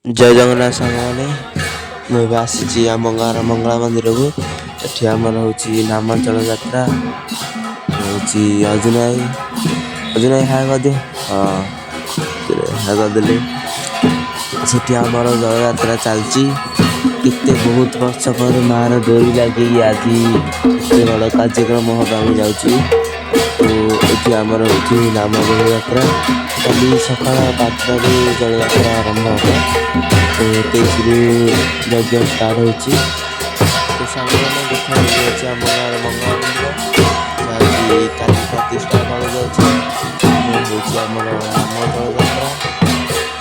जय जगन्नाथ सामने मुझे आसी आम गाँव मंगला मंदिर को ये आमर हूँ नामांचल यात्रा हूँ अजुनाई अजुनाई हाय कर दियो हाँ हाय करदे से आमर जय यात्रा चलती केते बहुत वर्ष पर मार डोरी लगे आज एत बड़ कार्यक्रम हम जाऊँ तो ये आमर हूँ नाम जय यात्रा कल सका 5 जय यात्रा आरंभ होगा तो 23 यज्ञ स्टार्ट होती तो सामने देखा आम गाँव मंगल मंदिर कल प्रतिष्ठा कर आमर नाम जय यात्रा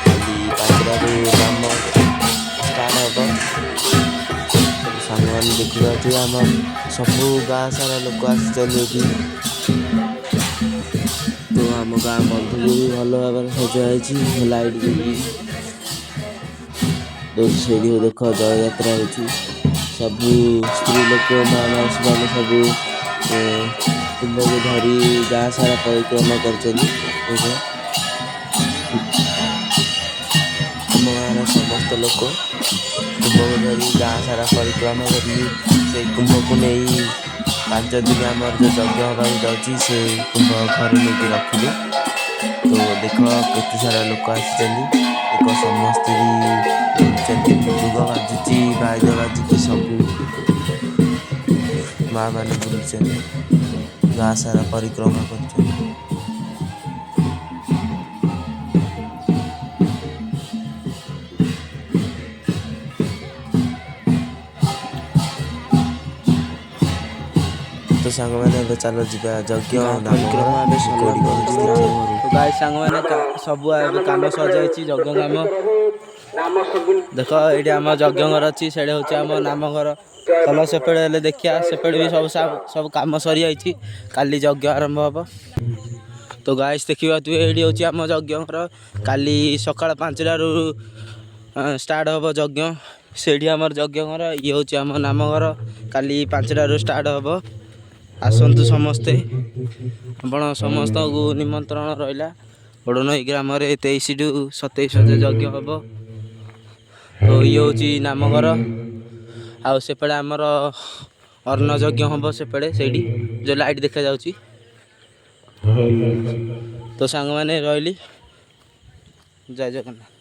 कल 5 नाम स्टार्ट हम सांग मैंने देखा आम सबू गाँ सारा लोक आसी तो आम गाँ बंधु भी भल भाव सजाई लाइट भी से देख जय यात्रा हो सबू स्त्री लोक मैंने सब कुंभ को धरी गाँ सारा परिक्रमा कर आम गाँव समस्त लोक कुंभ को धरी गाँ सारा परिक्रमा कर कुंभ को नहीं 5 दिन आम जो यज्ञ होगा जाऊँगी से कुंभ घर नहीं रखिले तो देख केते सारा लोक आसी एक समस्त दुग बाजुची बाइद बाजुची सब माँ मैंने बुलूँ गाँ सारा परिक्रमा कर तो सांग मैंने चलो जा यज्ञ गाय सांग मैंने सब कम सजाई यज्ञ कम देख ये आम यज्ञ घर अच्छी से आम नाम घर चल से देखिया से भी सब कम सरी जाइए काली यज्ञ आरंभ हम तो गाइस देखा तु ये हूँ आम यज्ञ घर काली सका 5 स्टार्ट हम यज्ञ से आमर यज्ञ घर ये हूँ आम नाम घर काली 5 स्टार्ट हम आसतु समस्ते आपण समस्त को निमंत्रण रहा बड़नई ग्राम 23 ରୁ 27 यज्ञ हम तो ये हूँ नाम घर आपेड़े आमर अन्न यज्ञ हम सेपड़े से जो लाइट देखा जाऊँगी तो सांग मैंने रही जय जगन्नाथ।